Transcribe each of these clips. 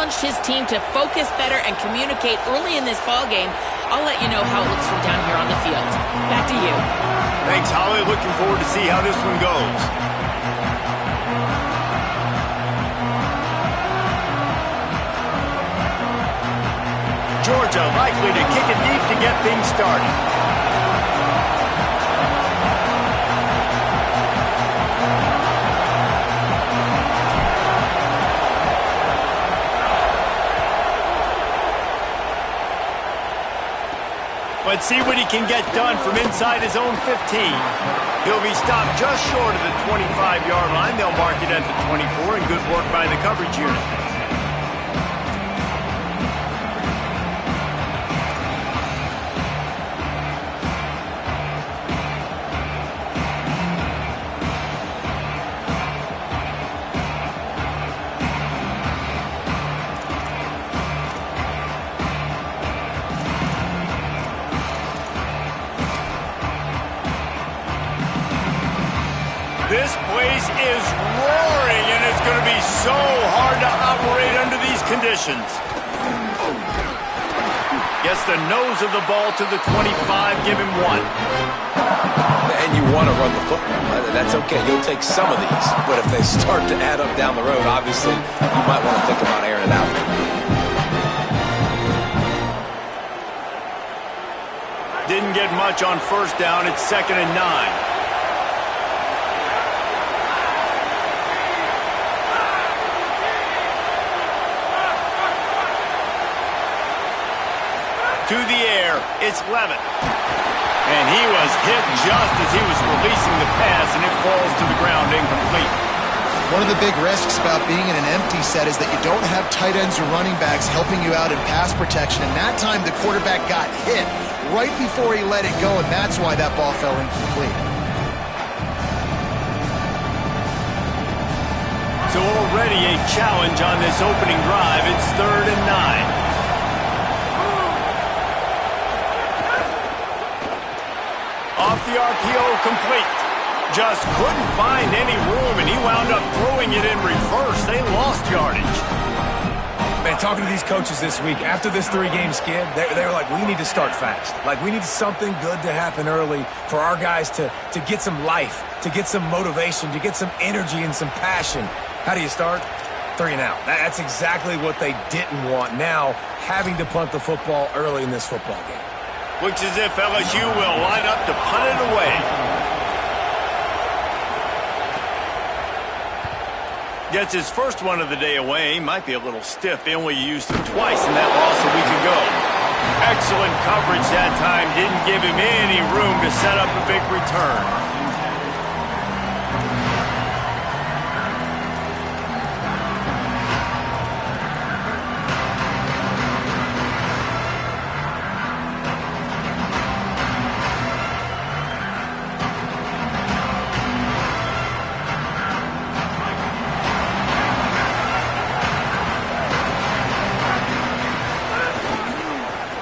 challenged his team to focus better and communicate early in this ballgame. I'll let you know how it looks from down here on the field. Back to you. Thanks, Holly. Looking forward to see how this one goes. Georgia likely to kick it deep to get things started. Let's see what he can get done from inside his own 15. He'll be stopped just short of the 25-yard line. They'll mark it at the 24, and good work by the coverage unit. This place is roaring, and it's going to be so hard to operate under these conditions. Gets the nose of the ball to the 25, give him 1. And you want to run the football. That's okay. You'll take some of these. But if they start to add up down the road, obviously, you might want to think about airing it out. Didn't get much on first down. It's 2nd and 9. To the air, it's Levitt. And he was hit just as he was releasing the pass, and it falls to the ground incomplete. One of the big risks about being in an empty set is that you don't have tight ends or running backs helping you out in pass protection. And that time the quarterback got hit right before he let it go, and that's why that ball fell incomplete. So already a challenge on this opening drive. It's 3rd and 9. Off the RPO, complete. Just couldn't find any room, and he wound up throwing it in reverse. They lost yardage. Man, talking to these coaches this week, after this 3-game skid, they were like, we need to start fast. Like, we need something good to happen early for our guys to get some life, to get some motivation, to get some energy and some passion. How do you start? 3 and out. That's exactly what they didn't want. Now, having to punt the football early in this football game. Looks as if LSU will line up to punt it away. Gets his first one of the day away. Might be a little stiff. They only used him twice in that loss a week ago. Excellent coverage that time. Didn't give him any room to set up a big return.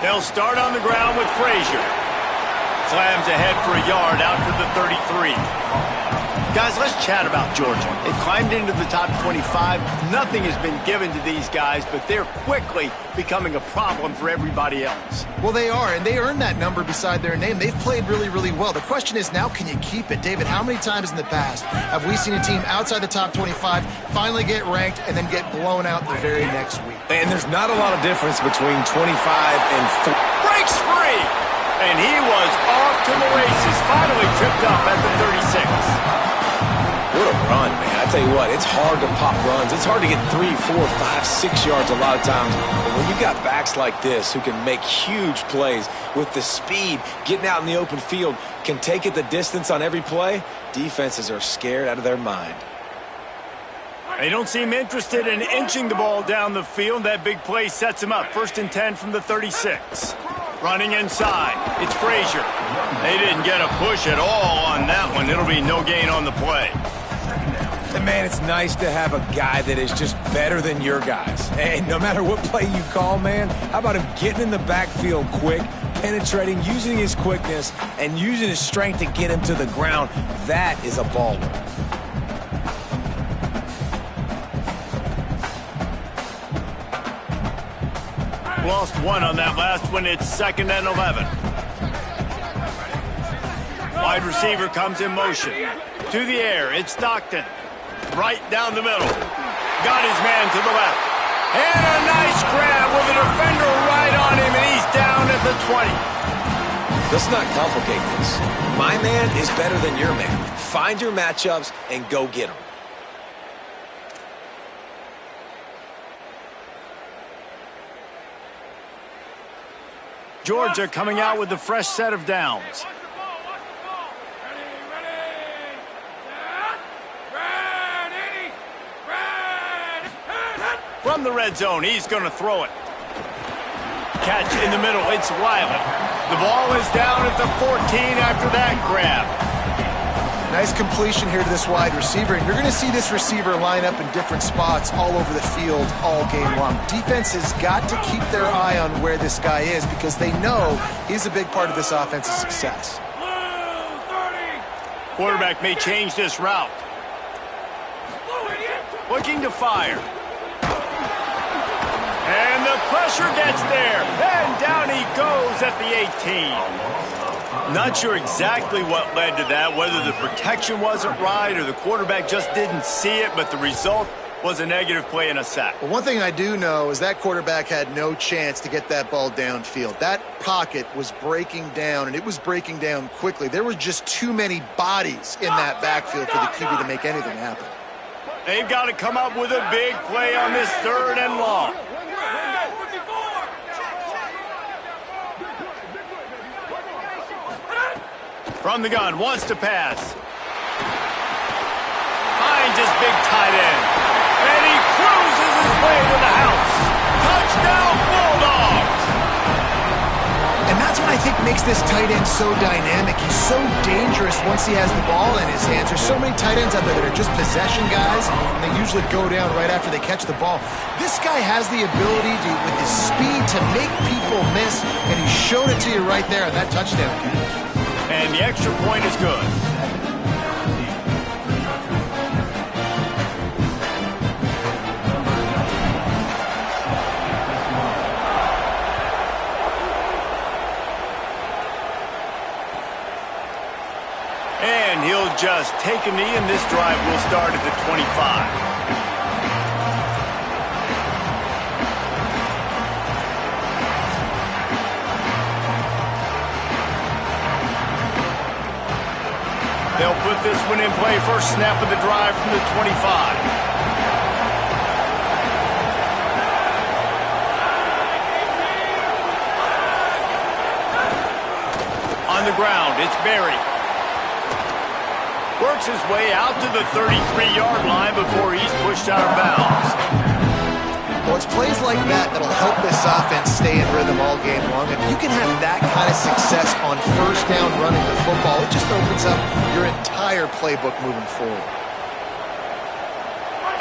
They'll start on the ground with Frazier. Slams ahead for a yard out to the 33. Guys, let's chat about Georgia. They've climbed into the top 25. Nothing has been given to these guys, but they're quickly becoming a problem for everybody else. Well, they are, and they earned that number beside their name. They've played really, really well. The question is now, can you keep it? David, how many times in the past have we seen a team outside the top 25 finally get ranked and then get blown out the very next week? And there's not a lot of difference between 25 and 4. Breaks free! And he was off to the races, finally tripped up at the 36. What a run, man. I tell you what, it's hard to pop runs. It's hard to get 3, 4, 5, 6 yards a lot of times. But when you've got backs like this who can make huge plays with the speed, getting out in the open field, can take it the distance on every play, defenses are scared out of their mind. They don't seem interested in inching the ball down the field. That big play sets him up. 1st and 10 from the 36. Running inside. It's Frazier. They didn't get a push at all on that one. It'll be no gain on the play. And man, it's nice to have a guy that is just better than your guys. And no matter what play you call, man, how about him getting in the backfield quick, penetrating, using his quickness, and using his strength to get him to the ground? That is a baller. Lost one on that last one. It's 2nd and 11. Wide receiver comes in motion. To the air, it's Stockton. Right down the middle. Got his man to the left. And a nice grab with a defender right on him, and he's down at the 20. Let's not complicate this. My man is better than your man. Find your matchups and go get them. Georgia coming out with a fresh set of downs. From the red zone, he's going to throw it. Catch in the middle, it's Wiley. The ball is down at the 14 after that grab. Nice completion here to this wide receiver, and you're going to see this receiver line up in different spots all over the field all game long. Defense has got to keep their eye on where this guy is because they know he's a big part of this offense's success. Quarterback may change this route. Looking to fire. And the pressure gets there. And down he goes at the 18. Not sure exactly what led to that, whether the protection wasn't right or the quarterback just didn't see it, but the result was a negative play and a sack. Well, one thing I do know is that quarterback had no chance to get that ball downfield. That pocket was breaking down, and it was breaking down quickly. There were just too many bodies in that backfield for the QB to make anything happen. They've got to come up with a big play on this 3rd and long. From the gun, wants to pass. Finds his big tight end. And he cruises his way to the house. Touchdown, Bulldogs! And that's what I think makes this tight end so dynamic. He's so dangerous once he has the ball in his hands. There's so many tight ends out there that are just possession guys, and they usually go down right after they catch the ball. This guy has the ability to, with his speed, to make people miss, and he showed it to you right there on that touchdown catch. And the extra point is good. And he'll just take a knee, and this drive will start at the 25. They'll put this one in play. First snap of the drive from the 25. On the ground, it's Berry. Works his way out to the 33-yard line before he's pushed out of bounds. Well, it's plays like that that'll help this offense stay in rhythm all game long. If you can have that kind of success on first down running the football, it just opens up your entire playbook moving forward.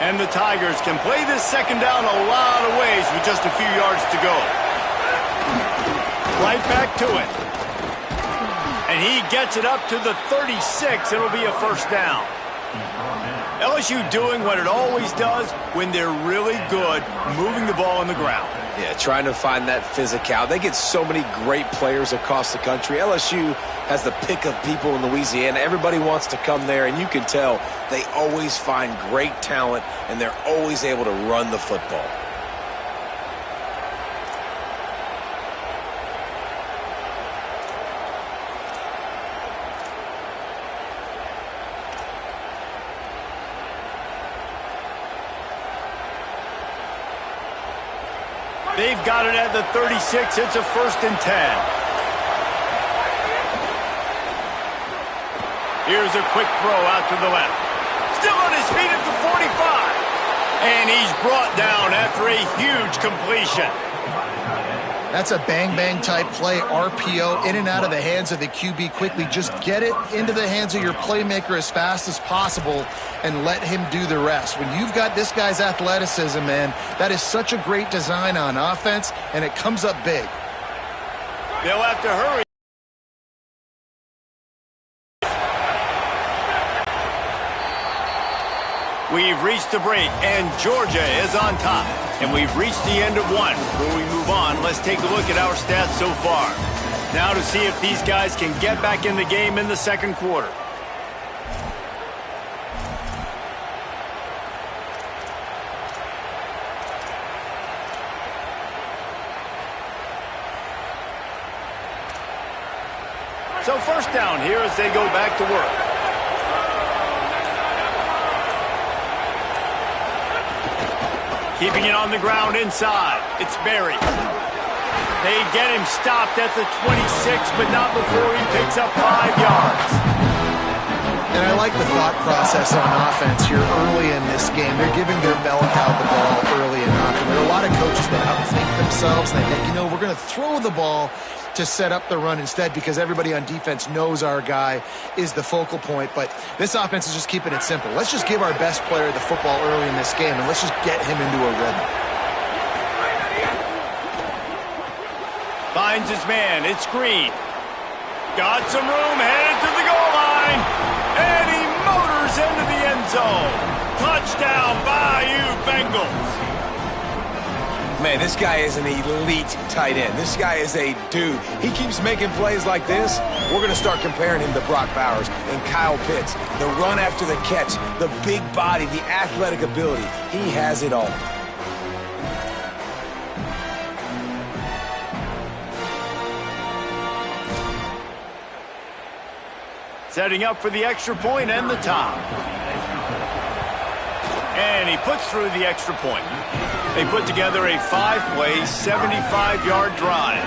And the Tigers can play this 2nd down a lot of ways with just a few yards to go. Right back to it. And he gets it up to the 36. It'll be a first down. LSU doing what it always does when they're really good, moving the ball on the ground. Yeah, trying to find that physical. They get so many great players across the country. LSU has the pick of people in Louisiana. Everybody wants to come there, and you can tell they always find great talent, and they're always able to run the football. They've got it at the 36. It's a 1st and 10. Here's a quick throw out to the left. Still on his feet at the 45. And he's brought down after a huge completion. That's a bang-bang type play, RPO, in and out of the hands of the QB quickly. Just get it into the hands of your playmaker as fast as possible and let him do the rest. When you've got this guy's athleticism, man, that is such a great design on offense, and it comes up big. They'll have to hurry. We've reached the break, and Georgia is on top. And we've reached the end of one. Before we move on, let's take a look at our stats so far. Now to see if these guys can get back in the game in the second quarter. So first down here as they go back to work. Keeping it on the ground inside. It's Berry. They get him stopped at the 26, but not before he picks up 5 yards. And I like the thought process on offense here early in this game. They're giving their bell cow the ball early and often. There are a lot of coaches that outthink themselves, and they think, you know, we're going to throw the ball to set up the run instead because everybody on defense knows our guy is the focal point. But this offense is just keeping it simple. Let's just give our best player the football early in this game, and let's just get him into a rhythm. Finds his man. It's Green. Got some room, headed to the goal line. And he motors into the end zone. Touchdown, Bayou Bengals. Man, this guy is an elite tight end. This guy is a dude. He keeps making plays like this. We're going to start comparing him to Brock Bowers and Kyle Pitts. The run after the catch, the big body, the athletic ability. He has it all. Setting up for the extra point and the top. And he puts through the extra point. They put together a 5-play, 75-yard drive.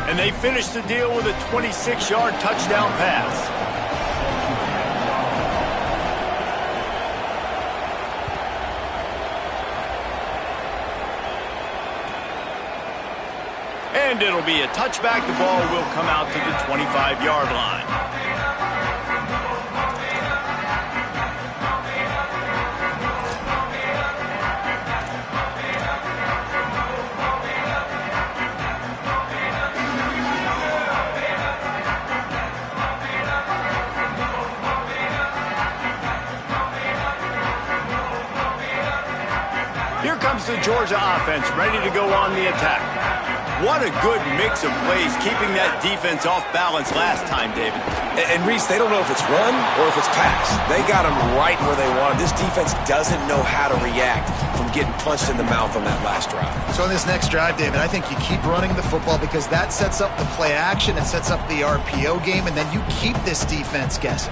And they finish the deal with a 26-yard touchdown pass. And it'll be a touchback. The ball will come out to the 25-yard line. Here comes the Georgia offense ready to go on the attack. What a good mix of plays, keeping that defense off balance last time, David. And Reese, they don't know if it's run or if it's pass. They got them right where they want them. This defense doesn't know how to react from getting punched in the mouth on that last drive. So in this next drive, David, I think you keep running the football because that sets up the play action, it sets up the RPO game, and then you keep this defense guessing.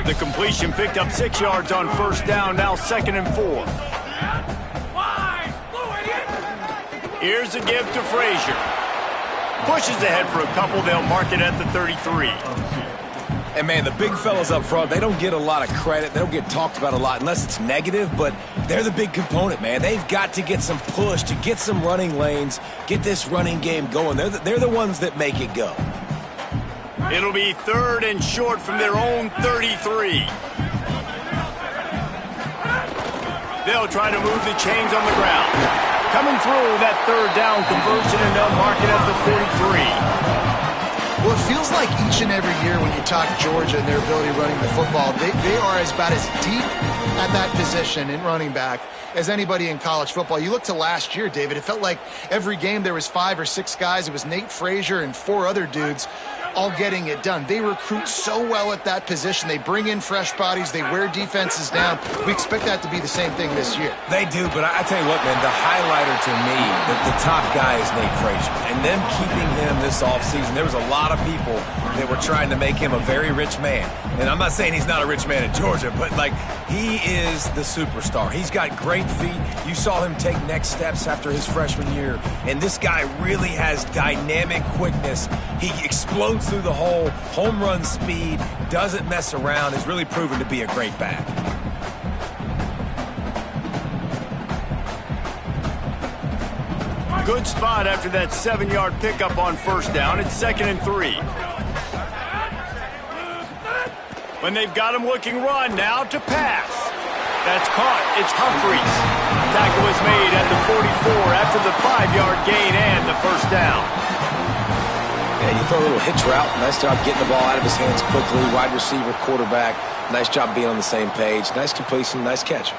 The completion picked up 6 yards on first down, now 2nd and 4. Here's a give to Frazier. Pushes ahead for a couple, they'll mark it at the 33. And man, the big fellas up front, they don't get a lot of credit. They don't get talked about a lot unless it's negative, but they're the big component, man. They've got to get some push, to get some running lanes, get this running game going. They're the ones that make it go. It'll be 3rd and short from their own 33. They'll try to move the chains on the ground. Coming through that 3rd down conversion, and they'll mark it at the 43. Well, it feels like each and every year when you talk Georgia and their ability running the football, they are about as deep at that position in running back as anybody in college football. You look to last year, David, it felt like every game there was 5 or 6 guys. It was Nate Frazier and 4 other dudes all getting it done. They recruit so well at that position. They bring in fresh bodies. They wear defenses down. We expect that to be the same thing this year. They do, but I tell you what, man, the highlighter to me, the top guy is Nate Frazier. And them keeping him this offseason, there was a lot of people that were trying to make him a very rich man. And I'm not saying he's not a rich man in Georgia, but, like, he is the superstar. He's got great feet. You saw him take next steps after his freshman year. And this guy really has dynamic quickness. He explodes through the hole, home run speed, doesn't mess around, is really proven to be a great back. Good spot after that 7-yard pickup on first down. It's 2nd and 3. When they've got him looking run, now to pass. That's caught. It's Humphreys. Tackle was made at the 44 after the 5-yard gain and the first down. And you throw a little hitch route. Nice job getting the ball out of his hands quickly. Wide receiver, quarterback. Nice job being on the same page. Nice completion, nice catch.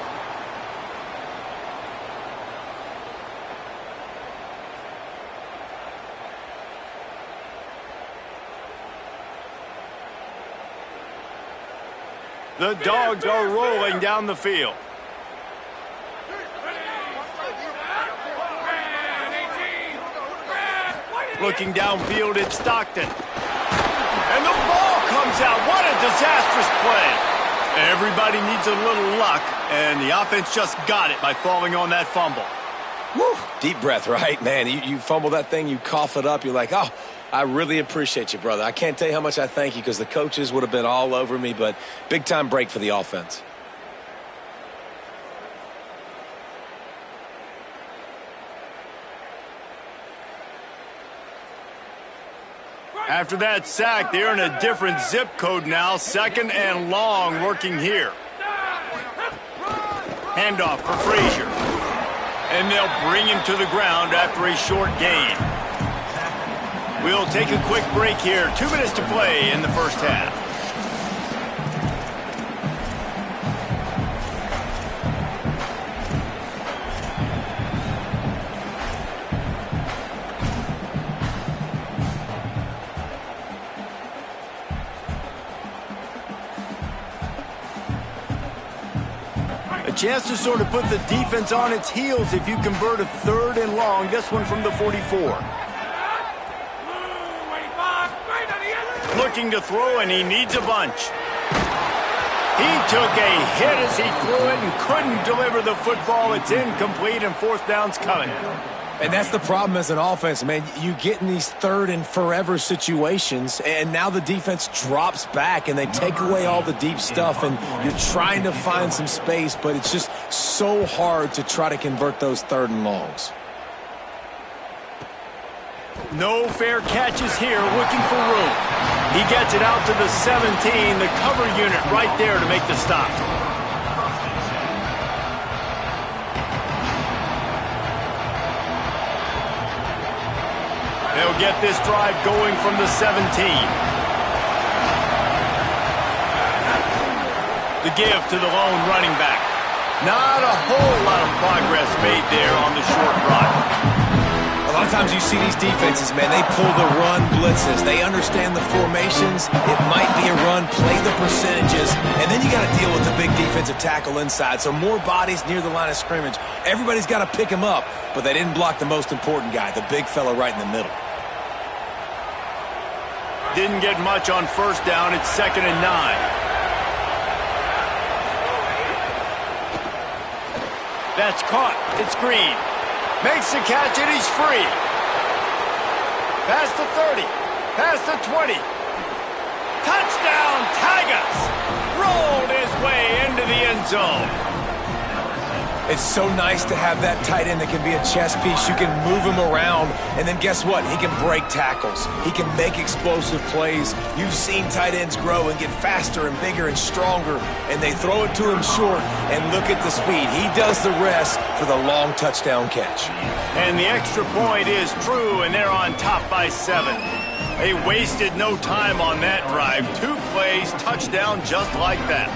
The Dogs are rolling down the field. Looking downfield, it's Stockton. And the ball comes out. What a disastrous play. Everybody needs a little luck, and the offense just got it by falling on that fumble. Woo. Deep breath, right? Man, you fumble that thing, you cough it up, you're like, oh, I really appreciate you, brother. I can't tell you how much I thank you because the coaches would have been all over me, but big-time break for the offense. After that sack, they're in a different zip code now. 2nd and long working here. Handoff for Frazier. And they'll bring him to the ground after a short gain. We'll take a quick break here. 2 minutes to play in the first half. A chance to sort of put the defense on its heels if you convert a 3rd and long. This one from the 44. Looking to throw, and he needs a bunch. He took a hit as he threw it and couldn't deliver the football. It's incomplete, and 4th down's coming. And that's the problem as an offense, man. You get in these 3rd and forever situations, and now the defense drops back, and they take away all the deep stuff, and you're trying to find some space, but it's just so hard to try to convert those 3rd and longs. No fair catches here, looking for room. He gets it out to the 17, the cover unit right there to make the stop. They'll get this drive going from the 17. The give to the lone running back. Not a whole lot of progress made there on the short run. A lot of times you see these defenses, man, they pull the run blitzes. They understand the formations. It might be a run, play the percentages, and then you got to deal with the big defensive tackle inside. So more bodies near the line of scrimmage. Everybody's got to pick him up, but they didn't block the most important guy, the big fella right in the middle. Didn't get much on 1st down. It's 2nd and 9. That's caught. It's Green. Makes the catch, and he's free. Past the 30. Past the 20. Touchdown, Tigers! Rolled his way into the end zone. It's so nice to have that tight end that can be a chess piece. You can move him around, and then guess what? He can break tackles. He can make explosive plays. You've seen tight ends grow and get faster and bigger and stronger, and they throw it to him short, and look at the speed. He does the rest for the long touchdown catch. And the extra point is true, and they're on top by 7. They wasted no time on that drive. 2 plays, touchdown just like that.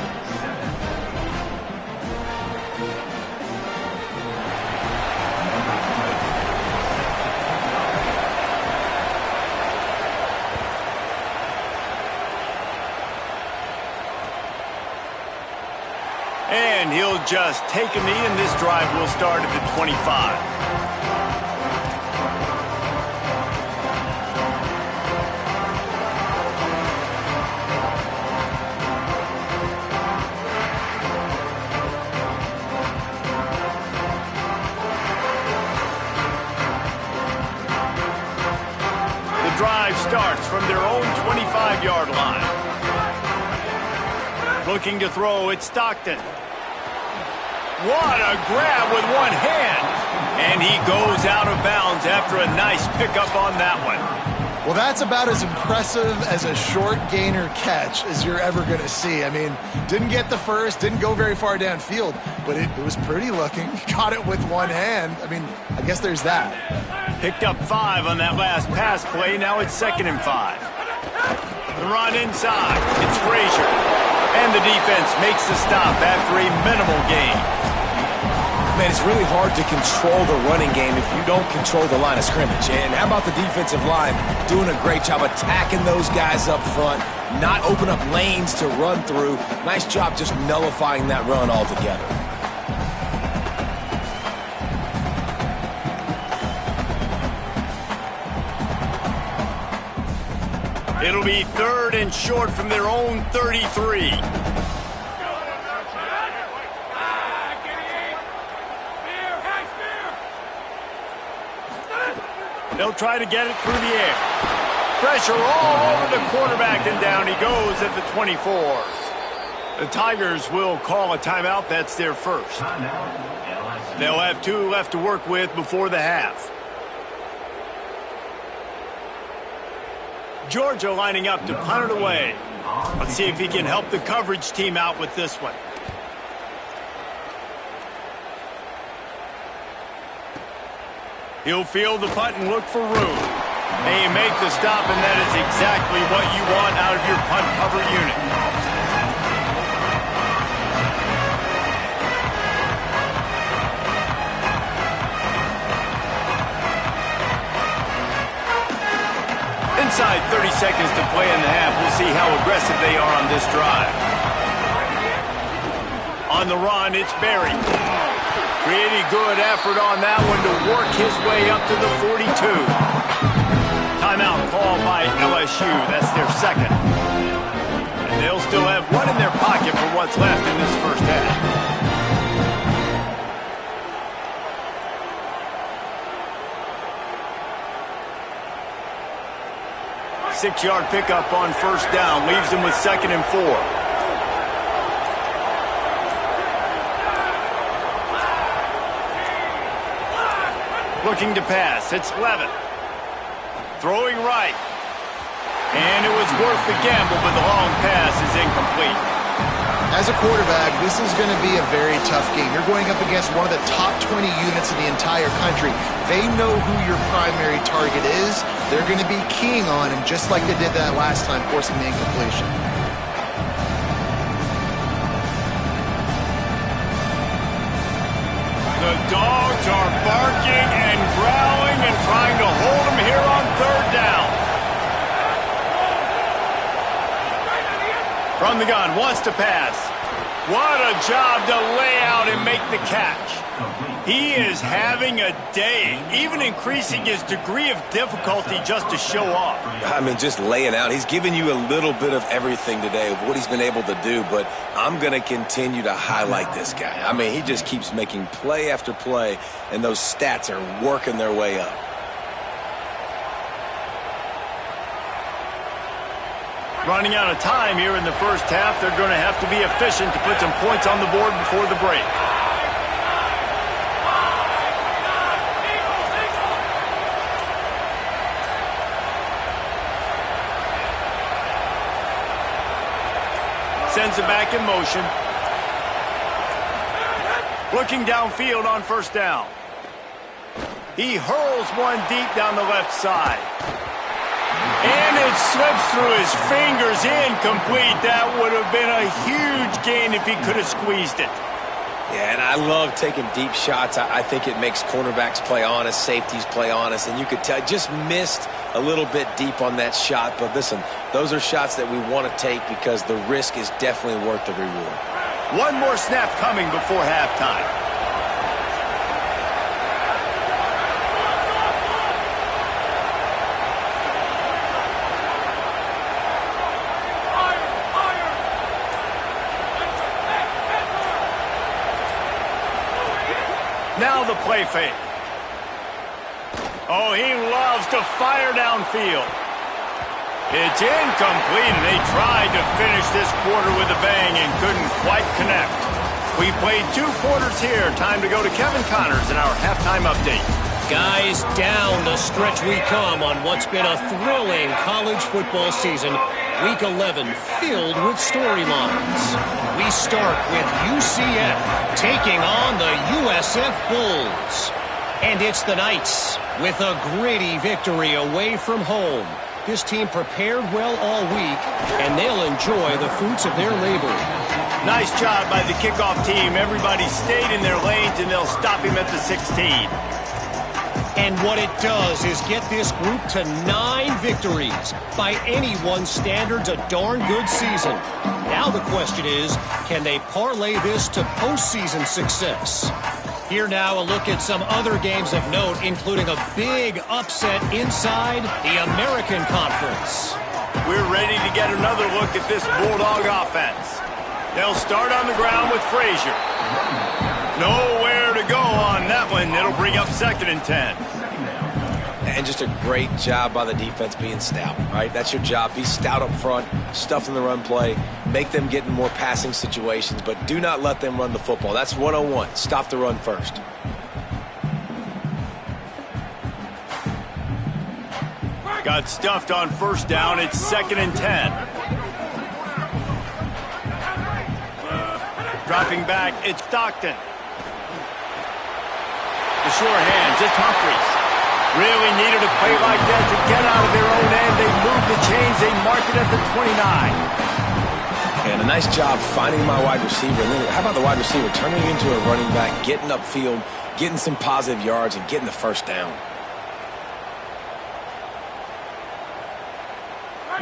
And he'll just take a knee, and this drive will start at the 25. The drive starts from their own 25-yard line. Looking to throw, it's Stockton. What a grab with one hand. And he goes out of bounds after a nice pickup on that one. Well, that's about as impressive as a short gainer catch as you're ever going to see. I mean, didn't get the first, didn't go very far downfield, but it was pretty looking. Caught it with one hand. I mean, I guess there's that. Picked up 5 on that last pass play. Now it's 2nd and 5. The run inside. It's Frazier. And the defense makes the stop after a minimal gain. Man, it's really hard to control the running game if you don't control the line of scrimmage. And how about the defensive line doing a great job attacking those guys up front, not open up lanes to run through. Nice job just nullifying that run altogether. It'll be 3rd and short from their own 33. They'll try to get it through the air. Pressure all over the quarterback, and down he goes at the 24. The Tigers will call a timeout. That's their first. They'll have 2 left to work with before the half. Georgia lining up to punt it away. Let's see if he can help the coverage team out with this one. He'll field the punt and look for room. They make the stop, and that is exactly what you want out of your punt cover unit. Inside 30 seconds to play in the half. We'll see how aggressive they are on this drive. On the run, it's Berry. Pretty good effort on that one to work his way up to the 42. Timeout called by LSU. That's their second. And they'll still have 1 in their pocket for what's left in this first half. Six-yard pickup on first down. Leaves them with 2nd and 4. Looking to pass. It's Levitt. Throwing right. And it was worth the gamble, but the long pass is incomplete. As a quarterback, this is going to be a very tough game. You're going up against one of the top 20 units in the entire country. They know who your primary target is. They're going to be keying on him just like they did that last time, forcing the incompletion. The dogs are barking and growling and trying to hold him here on 3rd down. From the gun, wants to pass. What a job to lay out and make the catch. He is having a day, even increasing his degree of difficulty just to show off. I mean, just laying out. He's given you a little bit of everything today of what he's been able to do, but I'm going to continue to highlight this guy. I mean, he just keeps making play after play, and those stats are working their way up. Running out of time here in the first half. They're going to have to be efficient to put some points on the board before the break. Sends it back in motion. Looking downfield on first down. He hurls one deep down the left side. And it slips through his fingers, incomplete. That would have been a huge gain if he could have squeezed it. Yeah, and I love taking deep shots. I think it makes cornerbacks play honest, safeties play honest, and you could tell just missed a little bit deep on that shot. But listen, those are shots that we want to take because the risk is definitely worth the reward. One more snap coming before halftime. Now the play fake. Oh, he loves to fire downfield. It's incomplete, and they tried to finish this quarter with a bang and couldn't quite connect. We played 2 quarters here. Time to go to Kevin Connors in our halftime update. Guys, down the stretch we come on what's been a thrilling college football season. Week 11 filled with storylines. We start with UCF taking on the USF Bulls. And it's the Knights with a gritty victory away from home. This team prepared well all week, and they'll enjoy the fruits of their labor. Nice job by the kickoff team. Everybody stayed in their lanes, and they'll stop him at the 16. And what it does is get this group to 9 victories. By anyone's standards, a darn good season. Now the question is, can they parlay this to postseason success? Here now, a look at some other games of note, including a big upset inside the American Conference. We're ready to get another look at this Bulldog offense. They'll start on the ground with Frazier. Nowhere to go on that one. It'll bring up 2nd and 10. And just a great job by the defense being stout, right? That's your job. Be stout up front, stuff in the run play, make them get in more passing situations, but do not let them run the football. That's 101. Stop the run first. Got stuffed on 1st down. It's 2nd and 10. Dropping back, it's Stockton. The sure hands, it's Humphries. Really needed a play like that to get out of their own end. They moved the chains. They mark it at the 29. And a nice job finding my wide receiver. And then how about the wide receiver turning into a running back, getting upfield, getting some positive yards, and getting the 1st down.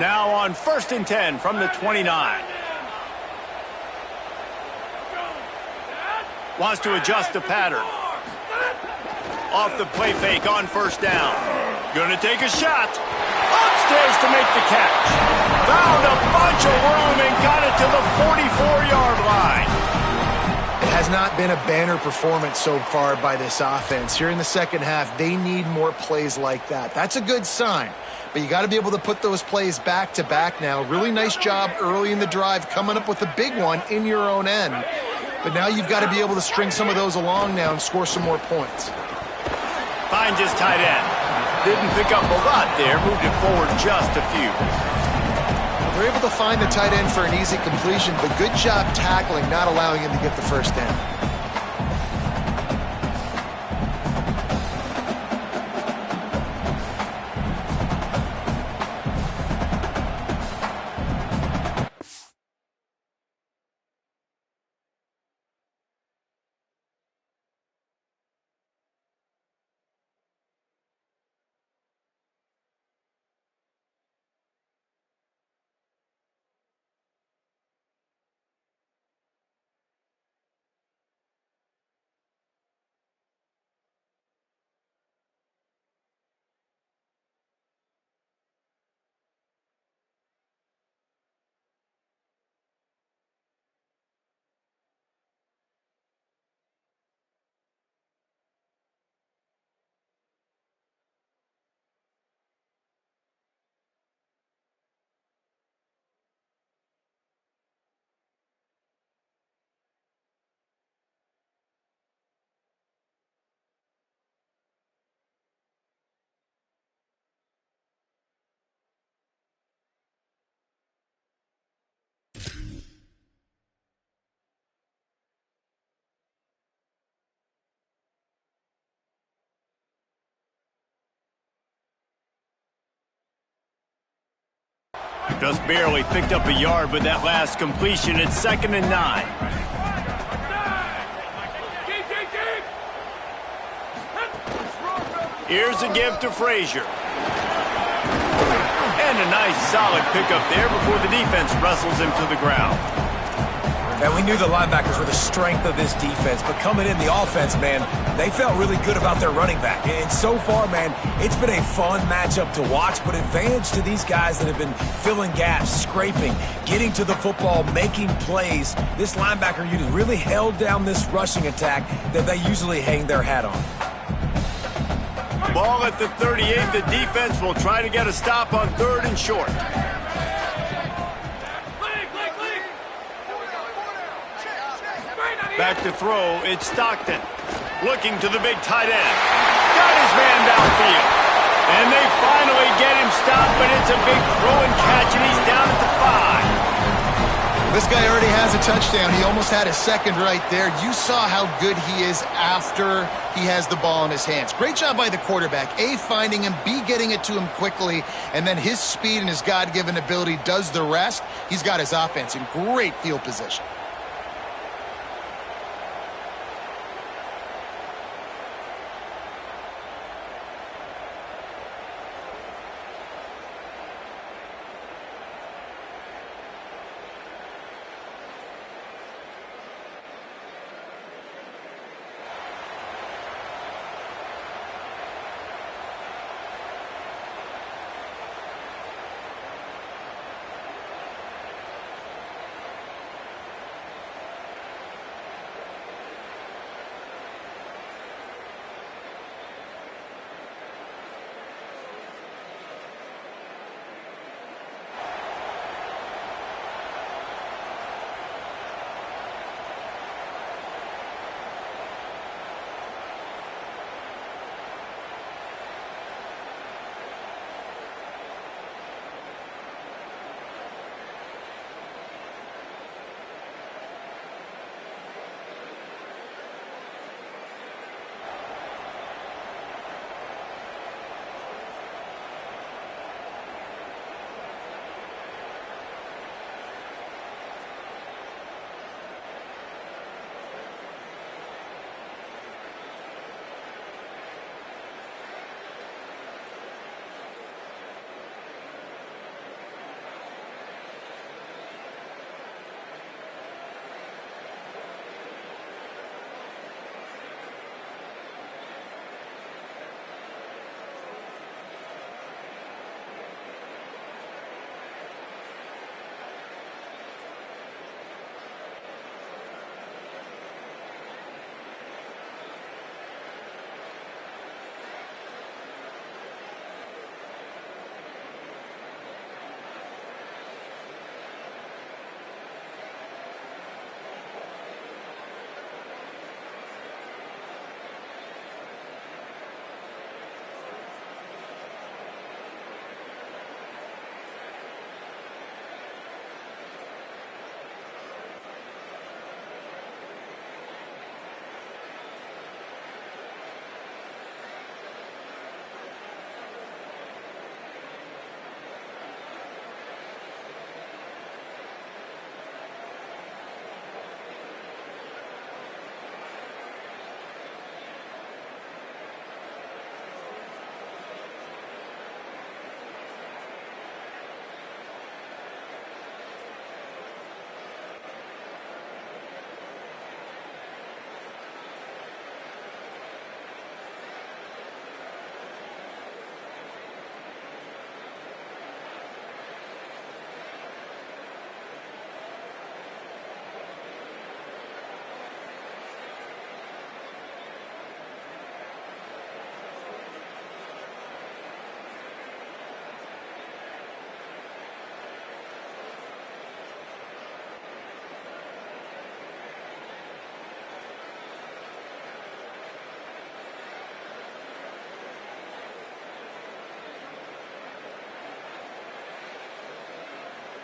Now on 1st and 10 from the 29. Wants to adjust the pattern. Off the play fake on 1st down. Gonna take a shot. Upstairs to make the catch. Found a bunch of room and got it to the 44-yard line. It has not been a banner performance so far by this offense. Here in the second half, they need more plays like that. That's a good sign. But you got to be able to put those plays back to back now. Really nice job early in the drive coming up with a big one in your own end. But now you've got to be able to string some of those along now and score some more points. Finds his tight end. Didn't pick up a lot there. Moved it forward just a few. They're able to find the tight end for an easy completion, but good job tackling, not allowing him to get the 1st down. Just barely picked up a yard with that last completion. It's 2nd and 9. Here's a give to Frazier. And a nice solid pickup there before the defense wrestles him to the ground. And we knew the linebackers were the strength of this defense, but coming in the offense, man, they felt really good about their running back. And so far, man, it's been a fun matchup to watch, but advantage to these guys that have been filling gaps, scraping, getting to the football, making plays. This linebacker unit really held down this rushing attack that they usually hang their hat on. Ball at the 38. The defense will try to get a stop on 3rd and short. Back to throw, it's Stockton. Looking to the big tight end. Got his man downfield. And they finally get him stopped, but it's a big throw and catch, and he's down at the 5. This guy already has a touchdown. He almost had a second right there. You saw how good he is after he has the ball in his hands. Great job by the quarterback. A, finding him, B, getting it to him quickly, and then his speed and his God-given ability does the rest. He's got his offense in great field position.